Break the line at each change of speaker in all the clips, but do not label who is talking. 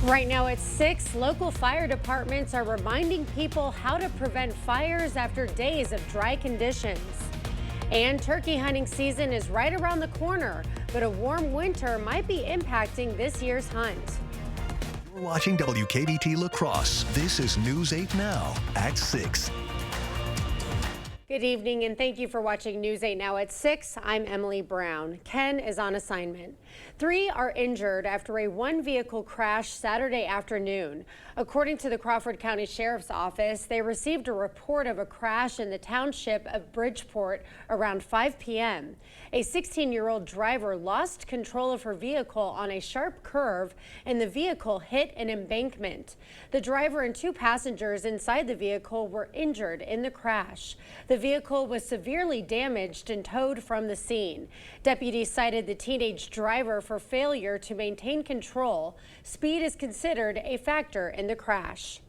Right now at 6, local fire departments are reminding people how to prevent fires after days of dry conditions. And turkey hunting season is right around the corner, but a warm winter might be impacting this year's hunt.
You're watching WKBT La Crosse. This is News 8 Now at 6.
Good evening and thank you for watching News 8 Now at 6. I'm Emily Brown. Ken is on assignment. 3 are injured after a one-vehicle crash Saturday afternoon. According to the Crawford County Sheriff's Office, they received a report of a crash in the township of Bridgeport around 5 p.m. A 16-year-old driver lost control of her vehicle on a sharp curve and the vehicle hit an embankment. The driver and 2 passengers inside the vehicle were injured in the crash. The vehicle was severely damaged and towed from the scene. Deputies cited the teenage driver for failure to maintain control. Speed is considered a factor in the crash.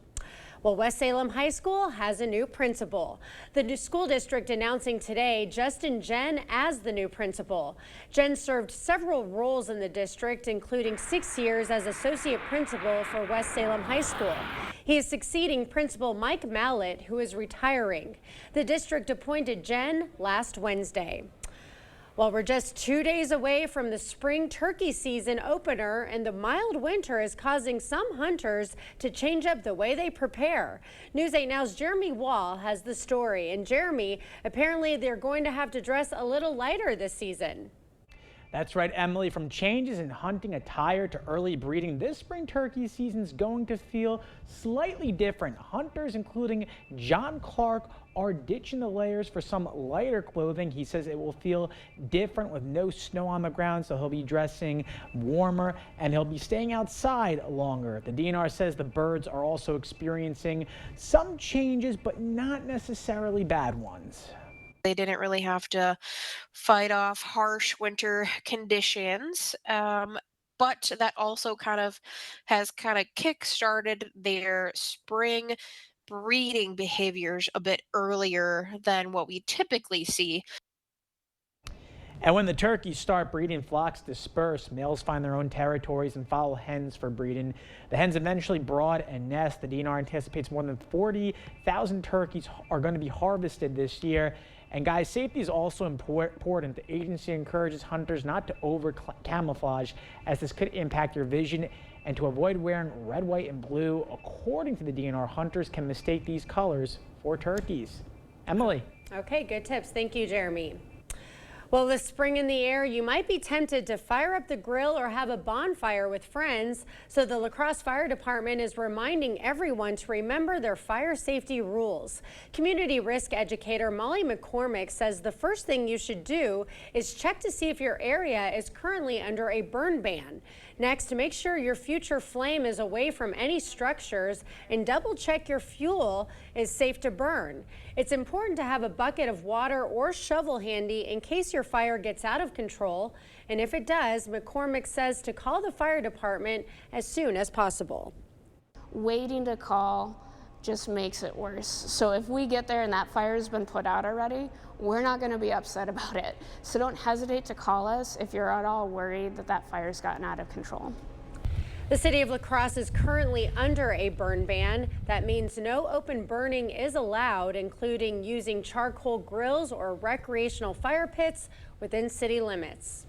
Well, West Salem High School has a new principal. The new school district announcing today Justin Jen as the new principal. Jen served several roles in the district, including 6 years as associate principal for West Salem High School. He is succeeding Principal Mike Mallett, who is retiring. The district appointed Jen last Wednesday. Well, we're just 2 days away from the spring turkey season opener, and the mild winter is causing some hunters to change up the way they prepare. News 8 Now's Jeremy Wall has the story. And Jeremy, apparently they're going to have to dress a little lighter this season.
That's right, Emily. From changes in hunting attire to early breeding, this spring turkey season is going to feel slightly different. Hunters, including John Clark, are ditching the layers for some lighter clothing. He says it will feel different with no snow on the ground, so he'll be dressing warmer and he'll be staying outside longer. The DNR says the birds are also experiencing some changes, but not necessarily bad ones.
They didn't really have to fight off harsh winter conditions, but that also has kick-started their spring breeding behaviors a bit earlier than what we typically see.
And when the turkeys start breeding, flocks disperse. Males find their own territories and follow hens for breeding. The hens eventually brood and nest. The DNR anticipates more than 40,000 turkeys are going to be harvested this year. And guys, safety is also important. The agency encourages hunters not to over camouflage, as this could impact your vision, and to avoid wearing red, white, and blue. According to the DNR, hunters can mistake these colors for turkeys. Emily.
Okay, good tips. Thank you, Jeremy. Well, with spring in the air, you might be tempted to fire up the grill or have a bonfire with friends. So the La Crosse Fire Department is reminding everyone to remember their fire safety rules. Community risk educator Molly McCormick says the first thing you should do is check to see if your area is currently under a burn ban. Next, make sure your future flame is away from any structures and double check your fuel is safe to burn. It's important to have a bucket of water or shovel handy in case your fire gets out of control. And if it does, McCormick says to call the fire department as soon as possible.
Waiting to call just makes it worse. So if we get there and that fire has been put out already, we're not going to be upset about it. So don't hesitate to call us if you're at all worried that that fire's gotten out of control.
The city of La Crosse is currently under a burn ban. That means no open burning is allowed, including using charcoal grills or recreational fire pits within city limits.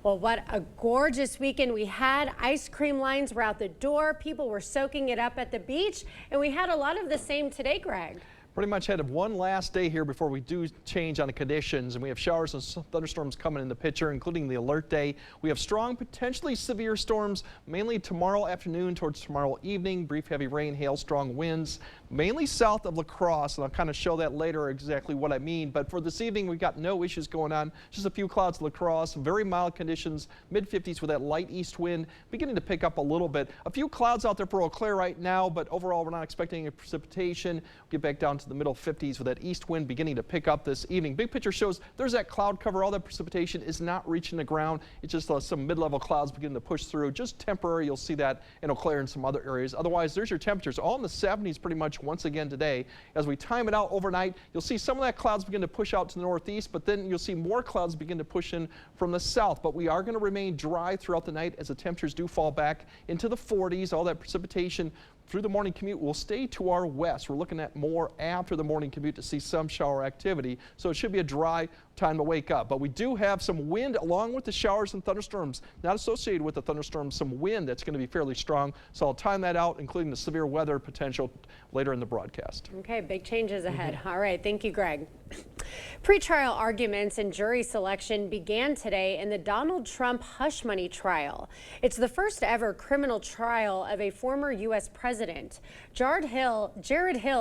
Well, what a gorgeous weekend we had. Ice cream lines were out the door. People were soaking it up at the beach, and we had a lot of the same today, Greg.
Pretty much had one last day here before we do change on the conditions, and we have showers and thunderstorms coming in the picture, including the alert day. We have strong, potentially severe storms mainly tomorrow afternoon towards tomorrow evening. Brief heavy rain, hail, strong winds, mainly south of La Crosse, and I'll kind of show that later exactly what I mean. But for this evening, we've got no issues going on. Just a few clouds at La Crosse, very mild conditions, mid-50s with that light east wind beginning to pick up a little bit. A few clouds out there for Eau Claire right now, but overall we're not expecting any precipitation. We'll get back down to the middle 50s with that east wind beginning to pick up this evening. Big picture shows there's that cloud cover. All that precipitation is not reaching the ground. It's just some mid-level clouds beginning to push through. Just temporary. You'll see that in Eau Claire and some other areas. Otherwise, there's your temperatures all in the 70s pretty much once again today. As we time it out overnight, you'll see some of that clouds begin to push out to the northeast, but then you'll see more clouds begin to push in from the south. But we are going to remain dry throughout the night as the temperatures do fall back into the 40s. All that precipitation through the morning commute will stay to our west. We're looking at more after the morning commute to see some shower activity. So it should be a dry time to wake up. But we do have some wind along with the showers and thunderstorms. Not associated with the thunderstorms, some wind that's going to be fairly strong. So I'll time that out, including the severe weather potential later in the broadcast.
Okay, big changes ahead. All right, thank you, Greg. Pretrial arguments and jury selection began today in the Donald Trump hush money trial. It's the first ever criminal trial of a former U.S. president. Jared Hill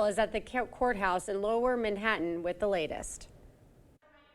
is at the courthouse in Lower Manhattan with the latest.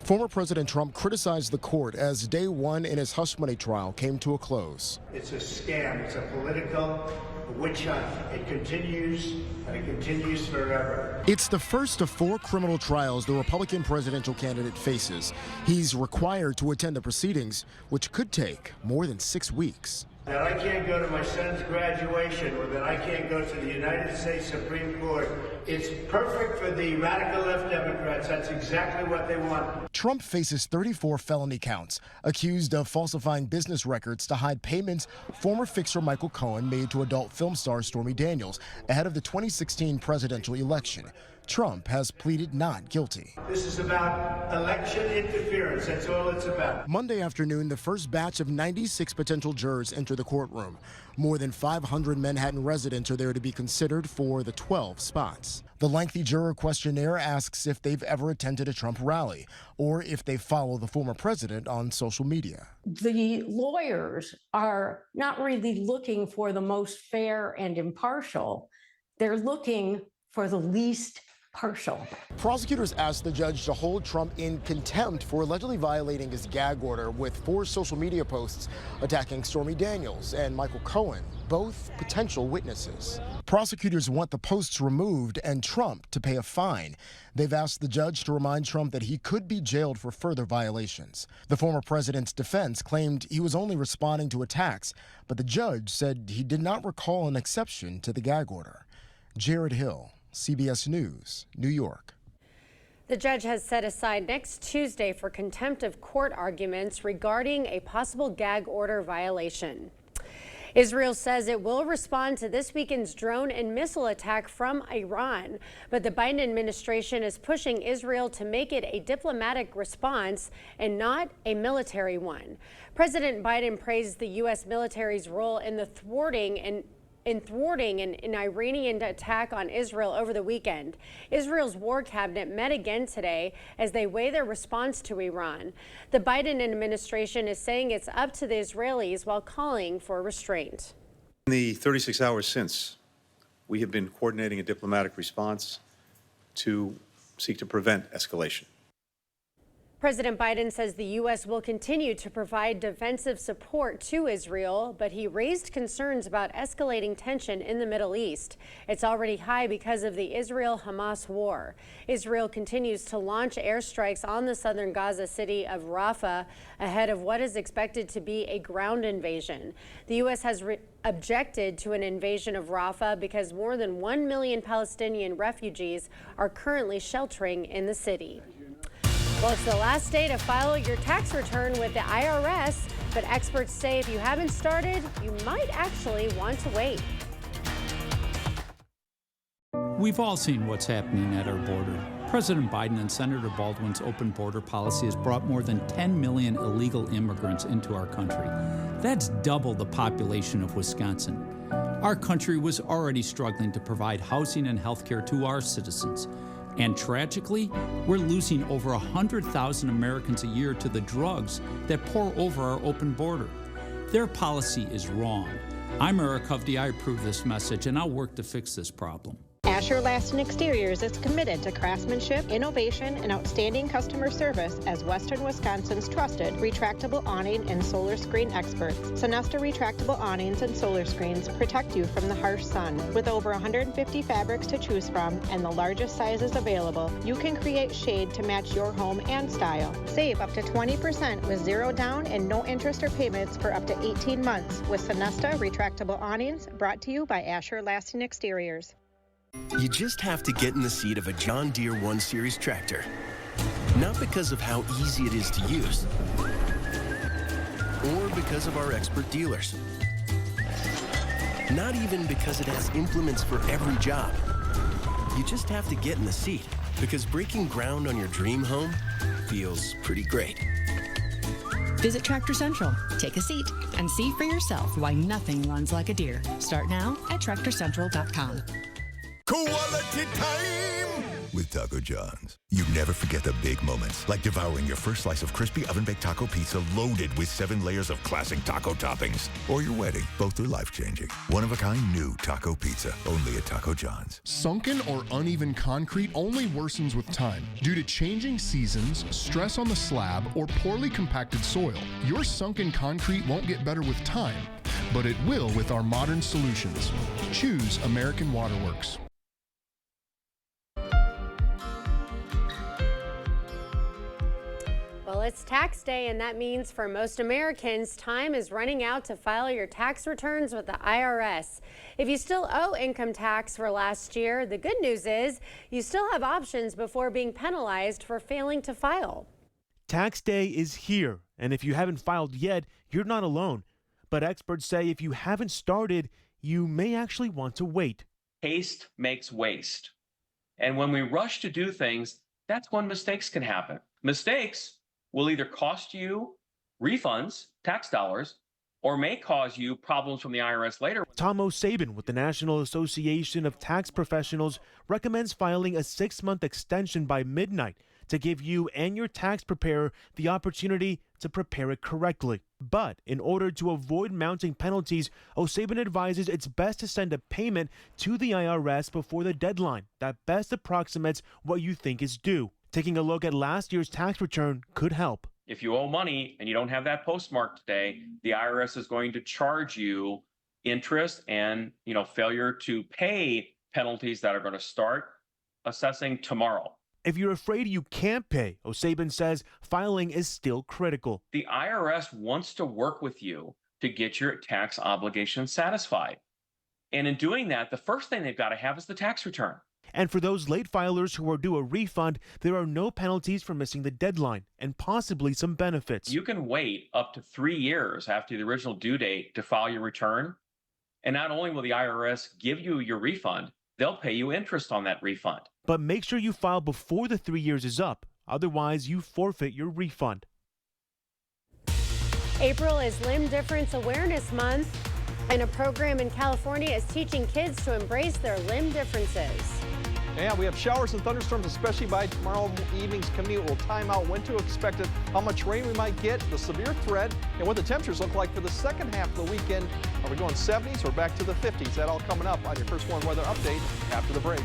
Former President Trump criticized the court as day one in his hush money trial came to a close.
It's a scam. It's a political witch hunt. It continues, and it continues forever.
It's the first of 4 criminal trials the Republican presidential candidate faces. He's required to attend the proceedings, which could take more than 6 weeks.
That I can't go to my son's graduation, or that I can't go to the United States Supreme Court. It's perfect for the radical left Democrats. That's exactly what they want.
Trump faces 34 felony counts, accused of falsifying business records to hide payments former fixer Michael Cohen made to adult film star Stormy Daniels ahead of the 2016 presidential election. Trump has pleaded not guilty.
This is about election interference. That's all it's about.
Monday afternoon, the first batch of 96 potential jurors enter the courtroom. More than 500 Manhattan residents are there to be considered for the 12 spots. The lengthy juror questionnaire asks if they've ever attended a Trump rally or if they follow the former president on social media.
The lawyers are not really looking for the most fair and impartial. They're looking for the least partial.
Prosecutors asked the judge to hold Trump in contempt for allegedly violating his gag order with 4 social media posts attacking Stormy Daniels and Michael Cohen, both potential witnesses. Prosecutors want the posts removed and Trump to pay a fine. They've asked the judge to remind Trump that he could be jailed for further violations. The former president's defense claimed he was only responding to attacks, but the judge said he did not recall an exception to the gag order. Jared Hill, CBS News, New York.
The judge has set aside next Tuesday for contempt of court arguments regarding a possible gag order violation. Israel says it will respond to this weekend's drone and missile attack from Iran, but the Biden administration is pushing Israel to make it a diplomatic response and not a military one. President Biden praised the U.S. military's role in the thwarting an Iranian attack on Israel over the weekend. Israel's war cabinet met again today as they weigh their response to Iran. The Biden administration is saying it's up to the Israelis while calling for restraint.
In the 36 hours since, we have been coordinating a diplomatic response to seek to prevent escalation.
President Biden says the U.S. will continue to provide defensive support to Israel, but he raised concerns about escalating tension in the Middle East. It's already high because of the Israel-Hamas war. Israel continues to launch airstrikes on the southern Gaza city of Rafah ahead of what is expected to be a ground invasion. The U.S. has objected to an invasion of Rafah because more than 1 million Palestinian refugees are currently sheltering in the city. Well, it's the last day to file your tax return with the IRS, but experts say if you haven't started, you might actually want to wait.
We've all seen what's happening at our border. President Biden and Senator Baldwin's open border policy has brought more than 10 million illegal immigrants into our country. That's double the population of Wisconsin. Our country was already struggling to provide housing and health care to our citizens. And tragically, we're losing over 100,000 Americans a year to the drugs that pour over our open border. Their policy is wrong. I'm Eric Hovde. I approve this message, and I'll work to fix this problem.
Asher Laston Exteriors is committed to craftsmanship, innovation, and outstanding customer service as Western Wisconsin's trusted retractable awning and solar screen experts. Sonesta retractable awnings and solar screens protect you from the harsh sun. With over 150 fabrics to choose from and the largest sizes available, you can create shade to match your home and style. Save up to 20% with zero down and no interest or payments for up to 18 months with Sonesta retractable awnings, brought to you by Asher Laston Exteriors.
You just have to get in the seat of a John Deere 1 Series tractor. Not because of how easy it is to use, or because of our expert dealers. Not even because it has implements for every job. You just have to get in the seat because breaking ground on your dream home feels pretty great.
Visit Tractor Central, take a seat, and see for yourself why nothing runs like a Deere. Start now at TractorCentral.com.
Quality time with Taco John's. You never forget the big moments, like devouring your first slice of crispy oven-baked taco pizza loaded with 7 layers of classic taco toppings. Or your wedding. Both are life-changing. One-of-a-kind new taco pizza, only at Taco John's.
Sunken or uneven concrete only worsens with time due to changing seasons, stress on the slab, or poorly compacted soil. Your sunken concrete won't get better with time, but it will with our modern solutions. Choose American Waterworks.
Well, it's tax day, and that means for most Americans, time is running out to file your tax returns with the IRS. If you still owe income tax for last year, the good news is you still have options before being penalized for failing to file.
Tax day is here, and if you haven't filed yet, you're not alone. But experts say if you haven't started, you may actually want to wait.
Haste makes waste. And when we rush to do things, that's when mistakes can happen. Mistakes will either cost you refunds, tax dollars, or may cause you problems from the IRS later.
Tom O'Sabin with the National Association of Tax Professionals recommends filing a 6-month extension by midnight to give you and your tax preparer the opportunity to prepare it correctly. But in order to avoid mounting penalties, O'Sabin advises it's best to send a payment to the IRS before the deadline that best approximates what you think is due. Taking a look at last year's tax return could help.
If you owe money and you don't have that postmark today, the IRS is going to charge you interest and, failure to pay penalties that are going to start assessing tomorrow.
If you're afraid you can't pay, O'Sabin says filing is still critical.
The IRS wants to work with you to get your tax obligation satisfied. And in doing that, the first thing they've got to have is the tax return.
And for those late filers who are due a refund, there are no penalties for missing the deadline and possibly some benefits.
You can wait up to 3 years after the original due date to file your return. And not only will the IRS give you your refund, they'll pay you interest on that refund.
But make sure you file before the 3 years is up. Otherwise, you forfeit your refund.
April is Limb Difference Awareness Month, and a program in California is teaching kids to embrace their limb differences.
Yeah, we have showers and thunderstorms, especially by tomorrow evening's commute. We'll time out when to expect it, how much rain we might get, the severe threat, and what the temperatures look like for the second half of the weekend. Are we going 70s or back to the 50s? That all coming up on your First Warn Weather Update after the break.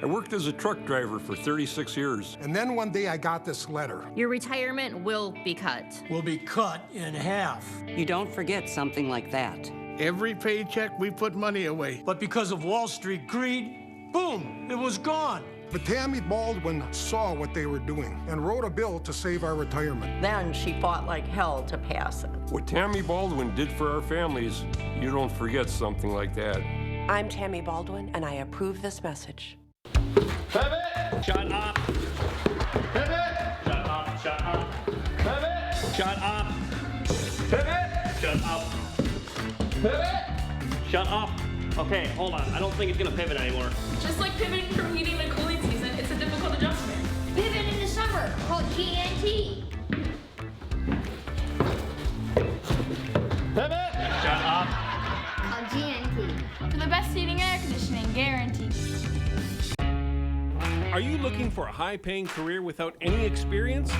I worked as a truck driver for 36 years.
And then one day I got this letter.
Your retirement will be cut.
Will be cut in half.
You don't forget something like that.
Every paycheck we put money away. But because of Wall Street greed, boom, it was gone.
But Tammy Baldwin saw what they were doing and wrote a bill to save our retirement.
Then she fought like hell to pass it.
What Tammy Baldwin did for our families, you don't forget something like that.
I'm Tammy Baldwin, and I approve this message.
Pivot! Shut up! Pivot! Shut up! Shut up! Pivot! Shut up! Pivot! Shut up! Pivot! Shut up! Okay, hold on. I don't think it's gonna pivot anymore.
Just like pivoting from heating to cooling season, it's a difficult adjustment.
Pivot in the summer, called GNT.
Pivot! Shut up!
Called GNT.
For the best heating and air conditioning, guaranteed.
Are you looking for a high-paying career without any experience?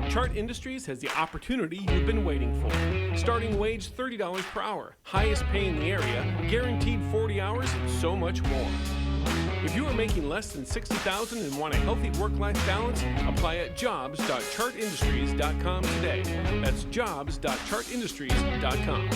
Chart Industries has the opportunity you've been waiting for. Starting wage $30 per hour, highest pay in the area, guaranteed 40 hours, and so much more. If you are making less than $60,000 and want a healthy work-life balance, apply at jobs.chartindustries.com today. That's jobs.chartindustries.com.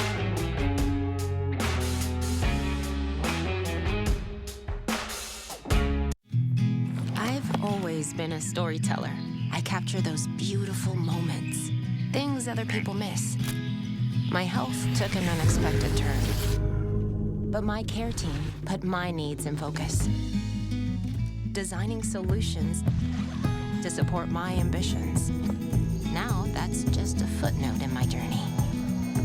I've always been a storyteller. I capture those beautiful moments, things other people miss. My health took an unexpected turn, but my care team put my needs in focus, designing solutions to support my ambitions. Now that's just a footnote in my journey,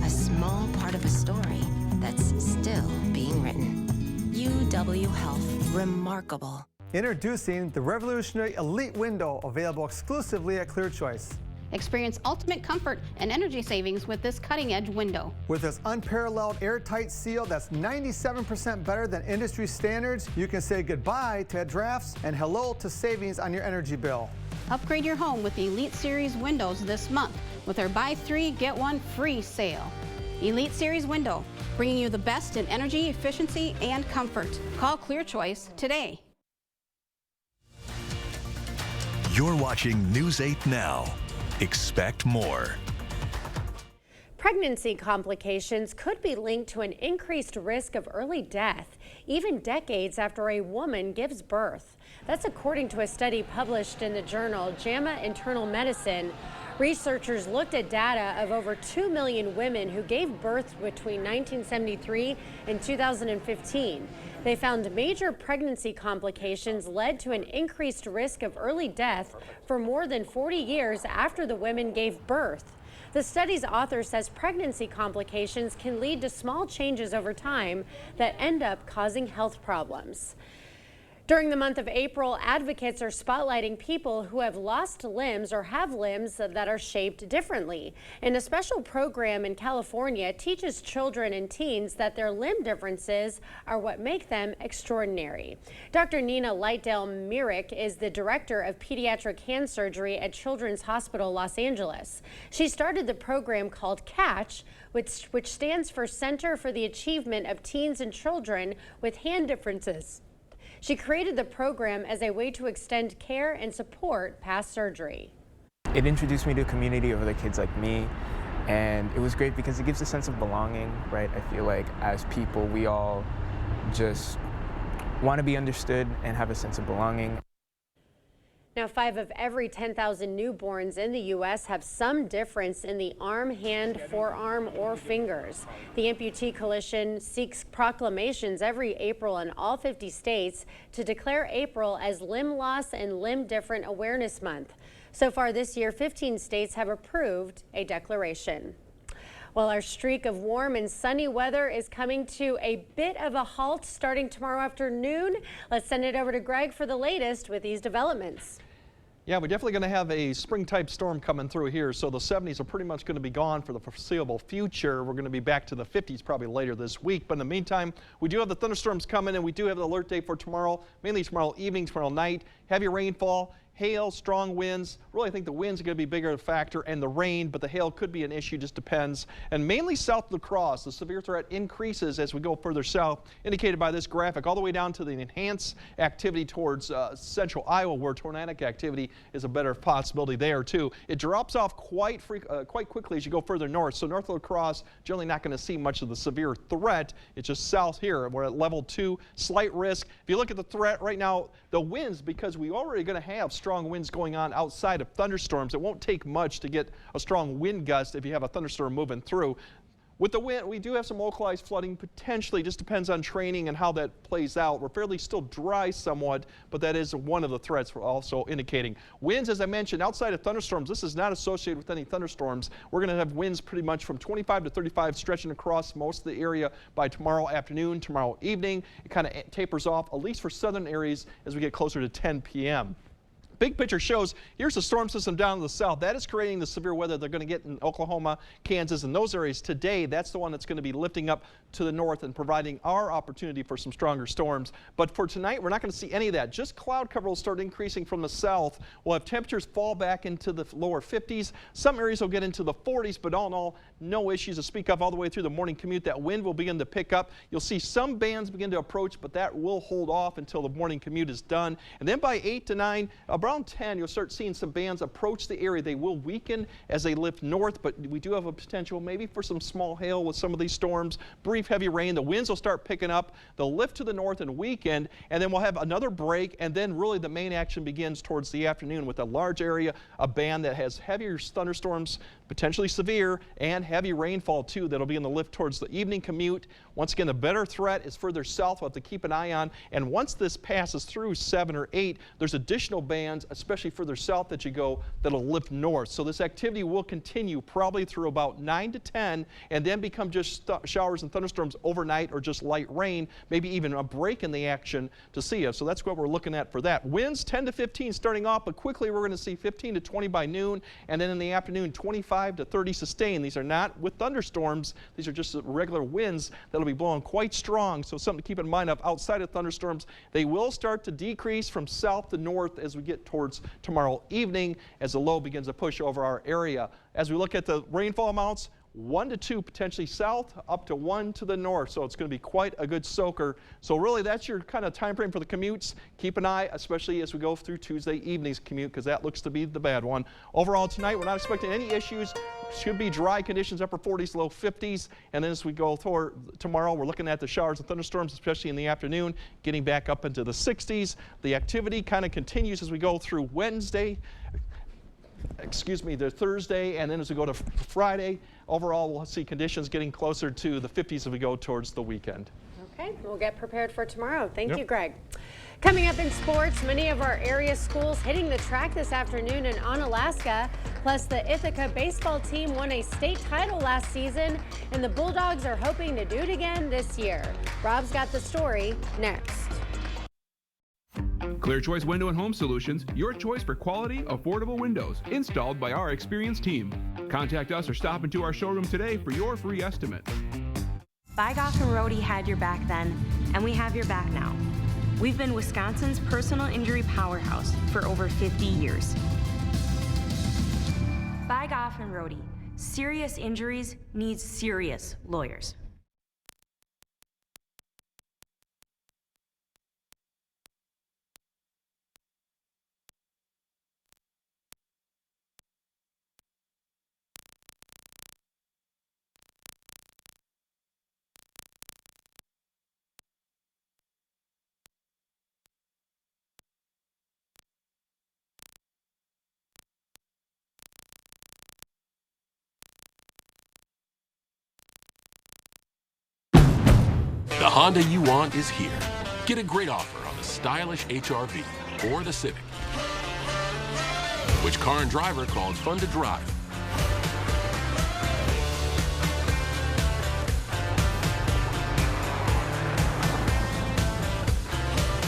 a small part of a story that's still being written. UW Health, remarkable.
Introducing the revolutionary Elite Window, available exclusively at ClearChoice.
Experience ultimate comfort and energy savings with this cutting-edge window.
With this unparalleled airtight seal that's 97% better than industry standards, you can say goodbye to drafts and hello to savings on your energy bill.
Upgrade your home with the Elite Series windows this month with our buy 3, get 1 free sale. Elite Series window, bringing you the best in energy, efficiency, and comfort. Call ClearChoice today.
You're watching News 8 Now. Expect more.
Pregnancy complications could be linked to an increased risk of early death, even decades after a woman gives birth. That's according to a study published in the journal JAMA Internal Medicine. Researchers looked at data of over 2 million women who gave birth between 1973 and 2015. They found major pregnancy complications led to an increased risk of early death for more than 40 years after the women gave birth. The study's author says pregnancy complications can lead to small changes over time that end up causing health problems. During the month of April, advocates are spotlighting people who have lost limbs or have limbs that are shaped differently. And a special program in California teaches children and teens that their limb differences are what make them extraordinary. Dr. Nina Lightdale-Myrick is the director of pediatric hand surgery at Children's Hospital Los Angeles. She started the program called CATCH, which stands for Center for the Achievement of Teens and Children with Hand Differences. She created the program as a way to extend care and support past surgery.
It introduced me to a community of other kids like me, and it was great because it gives a sense of belonging, right? I feel like as people, we all just want to be understood and have a sense of belonging.
Now, 5 of every 10,000 newborns in the U.S. have some difference in the arm, hand, forearm, or fingers. The Amputee Coalition seeks proclamations every April in all 50 states to declare April as Limb Loss and Limb Different Awareness Month. So far this year, 15 states have approved a declaration. Well, our streak of warm and sunny weather is coming to a bit of a halt starting tomorrow afternoon. Let's send it over to Greg for the latest with these developments.
Yeah, we're definitely going to have a spring-type storm coming through here, so the 70s are pretty much going to be gone for the foreseeable future. We're going to be back to the 50s probably later this week, but in the meantime, we do have the thunderstorms coming, and we do have the alert day for tomorrow, mainly tomorrow evening, tomorrow night. Heavy rainfall, hail, strong winds. Really, I think the winds are going to be a bigger factor, and the rain, but the hail could be an issue, just depends. And mainly south of La Crosse, the severe threat increases as we go further south, indicated by this graphic, all the way down to the enhanced activity towards central Iowa, where tornadic activity is a better possibility there, too. It drops off quite quickly as you go further north. So north of La Crosse, generally not going to see much of the severe threat. It's just south here. We're at level 2, slight risk. If you look at the threat right now, the winds, because we're already going to have strong winds going on outside of thunderstorms. It won't take much to get a strong wind gust if you have a thunderstorm moving through. With the wind, we do have some localized flooding potentially. Just depends on training and how that plays out. We're fairly still dry somewhat, but that is one of the threats we're also indicating. Winds, as I mentioned, outside of thunderstorms, this is not associated with any thunderstorms. We're going to have winds pretty much from 25 to 35 stretching across most of the area by tomorrow afternoon, tomorrow evening. It kind of tapers off, at least for southern areas, as we get closer to 10 p.m. big picture shows here's the storm system down in the south. That is creating the severe weather they're going to get in Oklahoma, Kansas, and those areas today. That's the one that's going to be lifting up to the north and providing our opportunity for some stronger storms. But for tonight, we're not going to see any of that. Just cloud cover will start increasing from the south. We'll have temperatures fall back into the lower 50s. Some areas will get into the 40s, but all in all, no issues to speak of all the way through the morning commute. That wind will begin to pick up. You'll see some bands begin to approach, but that will hold off until the morning commute is done. And then by 8 to 9, around 10, you'll start seeing some bands approach the area. They will weaken as they lift north, but we do have a potential maybe for some small hail with some of these storms, brief heavy rain. The winds will start picking up. They'll lift to the north and weaken, and then we'll have another break, and then really the main action begins towards the afternoon with a large area, a band that has heavier thunderstorms, potentially severe, and heavy rainfall too. That'll be in the lift towards the evening commute. Once again, the better threat is further south. We'll have to keep an eye on, and once this passes through 7 or 8, there's additional bands, especially further south that you go, that'll lift north. So this activity will continue probably through about 9 to 10, and then become just showers and thunderstorms overnight, or just light rain, maybe even a break in the action to see us. So that's what we're looking at for that. Winds 10 to 15 starting off, but quickly we're going to see 15 to 20 by noon, and then in the afternoon 25 to 30 sustained. These are not with thunderstorms. These are just regular winds that'll be blowing quite strong. So something to keep in mind of outside of thunderstorms. They will start to decrease from south to north as we get towards tomorrow evening, as the low begins to push over our area. As we look at the rainfall amounts, 1 to 2 potentially south, up to 1 to the north. So it's going to be quite a good soaker. So really that's your kind of time frame for the commutes. Keep an eye, especially as we go through Tuesday evening's commute, because that looks to be the bad one. Overall tonight, we're not expecting any issues. Should be dry conditions, upper 40s, low 50s. And then as we go toward tomorrow, we're looking at the showers and thunderstorms, especially in the afternoon, getting back up into the 60s. The activity kind of continues as we go through Wednesday. The Thursday, and then as we go to Friday, overall we'll see conditions getting closer to the 50s as we go towards the weekend.
Okay, we'll get prepared for tomorrow. Thank you, Greg. Coming up in sports, many of our area schools hitting the track this afternoon in Onalaska. Plus, the Ithaca baseball team won a state title last season, and the Bulldogs are hoping to do it again this year. Rob's got the story next.
Clear Choice Window and Home Solutions, your choice for quality, affordable windows, installed by our experienced team. Contact us or stop into our showroom today for your free estimate.
Bygoff and Rohde had your back then, and we have your back now. We've been Wisconsin's personal injury powerhouse for over 50 years. Bygoff and Rohde, serious injuries need serious lawyers.
The Honda you want is here. Get a great offer on the stylish HR-V or the Civic. Which car and driver called fun to drive?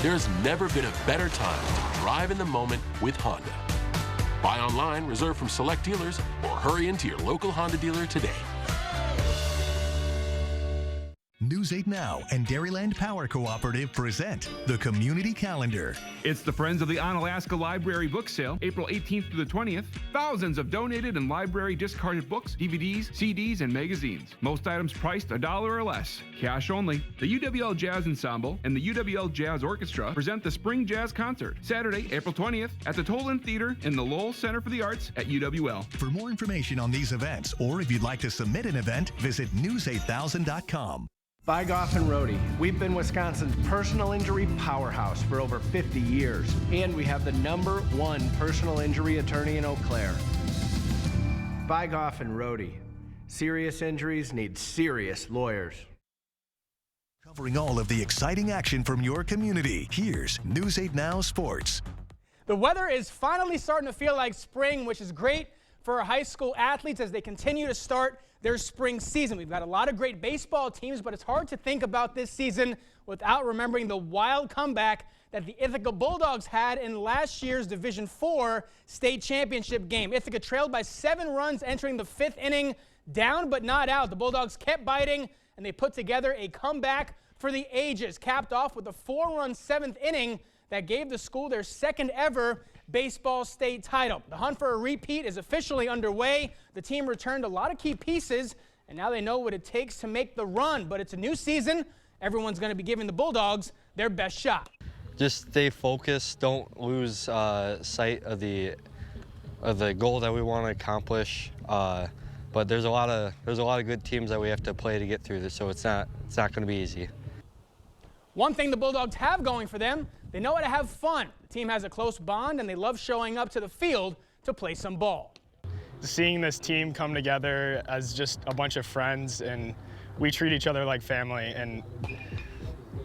There's never been a better time to drive in the moment with Honda. Buy online, reserve from select dealers, or hurry into your local Honda dealer today.
News 8 Now and Dairyland Power Cooperative present the Community Calendar.
It's the Friends of the Onalaska Library book sale, April 18th through the 20th. Thousands of donated and library discarded books, DVDs, CDs, and magazines. Most items priced $1 or less. Cash only. The UWL Jazz Ensemble and the UWL Jazz Orchestra present the Spring Jazz Concert, Saturday, April 20th at the Toland Theater in the Lowell Center for the Arts at UWL.
For more information on these events, or if you'd like to submit an event, visit news8000.com.
Bygoff and Rohde. We've been Wisconsin's personal injury powerhouse for over 50 years, and we have the #1 personal injury attorney in Eau Claire. Bygoff and Rohde. Serious injuries need serious lawyers.
Covering all of the exciting action from your community, here's News 8 Now Sports.
The weather is finally starting to feel like spring, which is great for our high school athletes as they continue to start their spring season. We've got a lot of great baseball teams, but it's hard to think about this season without remembering the wild comeback that the Ithaca Bulldogs had in last year's Division IV state championship game. Ithaca trailed by 7 runs entering the 5th inning, down but not out. The Bulldogs kept biting, and they put together a comeback for the ages, capped off with a 4-run 7th inning that gave the school their 2nd ever baseball state title. The hunt for a repeat is officially underway. The team returned a lot of key pieces, and now they know what it takes to make the run. But it's a new season. Everyone's going to be giving the Bulldogs their best shot.
Just stay focused. Don't lose sight of the goal that we want to accomplish. But there's a lot of good teams that we have to play to get through this, so it's not going to be easy.
One thing the Bulldogs have going for them, they know how to have fun. The team has a close bond, and they love showing up to the field to play some ball.
Seeing this team come together as just a bunch of friends, and we treat each other like family, and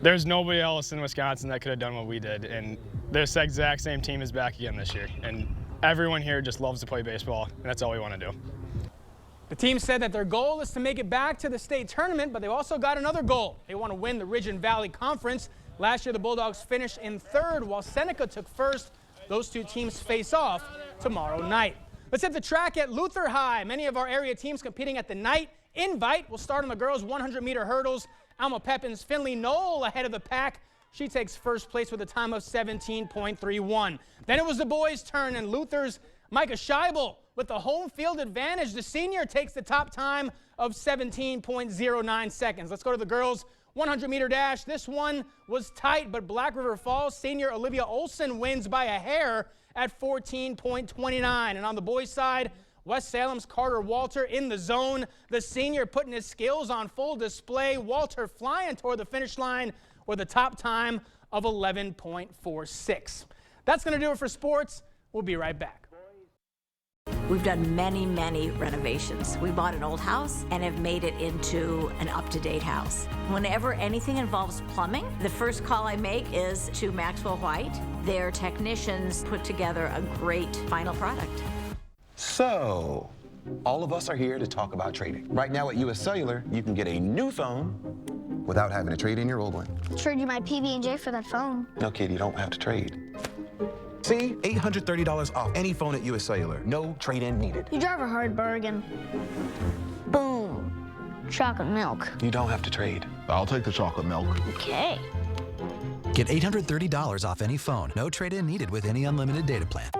there's nobody else in Wisconsin that could have done what we did, and this exact same team is back again this year, and everyone here just loves to play baseball, and that's all we want to do.
The team said that their goal is to make it back to the state tournament, but they've also got another goal. They want to win the Ridge and Valley Conference. Last year, the Bulldogs finished in 3rd, while Seneca took 1st. Those two teams face off tomorrow night. Let's hit the track at Luther High. Many of our area teams competing at the night invite will start on the girls' 100-meter hurdles. Alma Pepin's Finley Knoll ahead of the pack. She takes 1st place with a time of 17.31. Then it was the boys' turn, and Luther's Micah Scheibel with the home field advantage. The senior takes the top time of 17.09 seconds. Let's go to the girls' 100-meter dash. This one was tight, but Black River Falls senior Olivia Olson wins by a hair at 14.29. And on the boys' side, West Salem's Carter Walter in the zone. The senior putting his skills on full display. Walter flying toward the finish line with a top time of 11.46. That's going to do it for sports. We'll be right back.
We've done many renovations. We bought an old house and have made it into an up-to-date house. Whenever anything involves plumbing, the first call I make is to Maxwell White. Their technicians put together a great final product.
So, all of us are here to talk about trading. Right now at US Cellular, you can get a new phone without having to trade in your old one.
I'll trade you my PB&J for that phone.
No, kid, you don't have to trade. See? $830 off any phone at US Cellular. No trade-in needed.
You drive a hard bargain. Boom. Chocolate milk.
You don't have to trade. I'll take the chocolate milk.
Okay.
Get $830 off any phone. No trade-in needed with any unlimited data plan.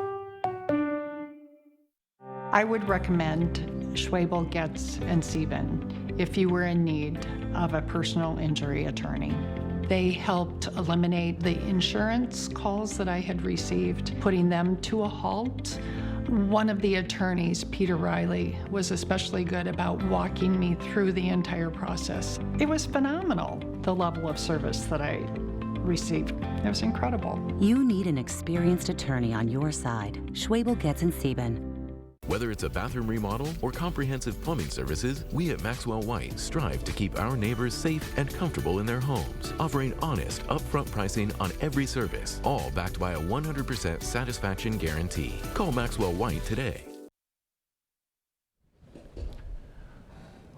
I would recommend Schwabel, Getz, and Sieben if you were in need of a personal injury attorney. They helped eliminate the insurance calls that I had received, putting them to a halt. One of the attorneys, Peter Riley, was especially good about walking me through the entire process. It was phenomenal, the level of service that I received. It was incredible.
You need an experienced attorney on your side. Schwabel, Getz, and Sieben.
Whether it's a bathroom remodel or comprehensive plumbing services, we at Maxwell White strive to keep our neighbors safe and comfortable in their homes, offering honest, upfront pricing on every service, all backed by a 100% satisfaction guarantee. Call Maxwell White today.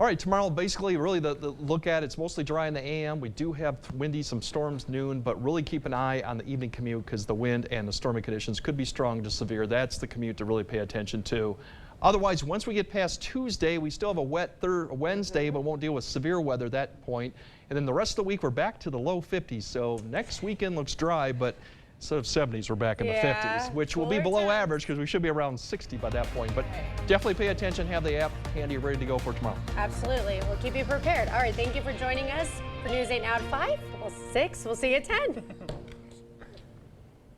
All right, tomorrow basically really the look at it's mostly dry in the AM. We do have windy, some storms noon, but really keep an eye on the evening commute because the wind and the stormy conditions could be strong to severe. That's the commute to really pay attention to. Otherwise, once we get past Tuesday, we still have a wet Wednesday, but won't deal with severe weather at that point. And then the rest of the week, we're back to the low 50s. So next weekend looks dry, but instead of 70s, we're back in the 50s, which will be below average because we should be around 60 by that point. But definitely pay attention, have the app handy, ready to go for tomorrow.
Absolutely. We'll keep you prepared. All right, thank you for joining us for News 8 Now at 5. Well, 6. We'll see you at 10.